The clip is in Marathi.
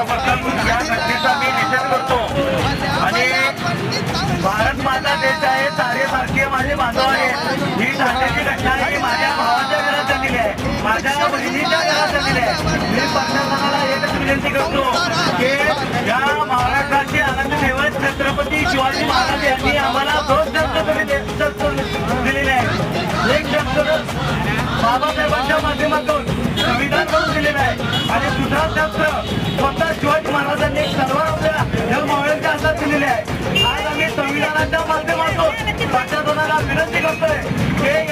मनापासून या घटनेचा मी निषेध करतो आणि भारत माता देश आहे, सारे भारतीय माझे बांधव आहेत. ही ठाण्याची घटना ही माझ्या भावाच्या घरात झालेली आहे, माझ्या बहिणीच्या घरात झालेली आहे. मी प्रशासनाला एकच विनंती करतो की या महाराष्ट्राचे आनंद दैवत छत्रपती शिवाजी महाराज यांनी आम्हाला 2 शस्त्र दिलेले आहे. एक शस्त्र बाबासाहेबांच्या माध्यमातून संविधान करून दिलेलं आहे आणि दुसरा शस्त्र स्वतः शिवाजी महाराजांनी तलवार आपल्या जलमावळ्यांच्या हातात दिलेले आहे. आज आम्ही संविधानाच्या माध्यमातून प्रशासनाला विनंती करतोय की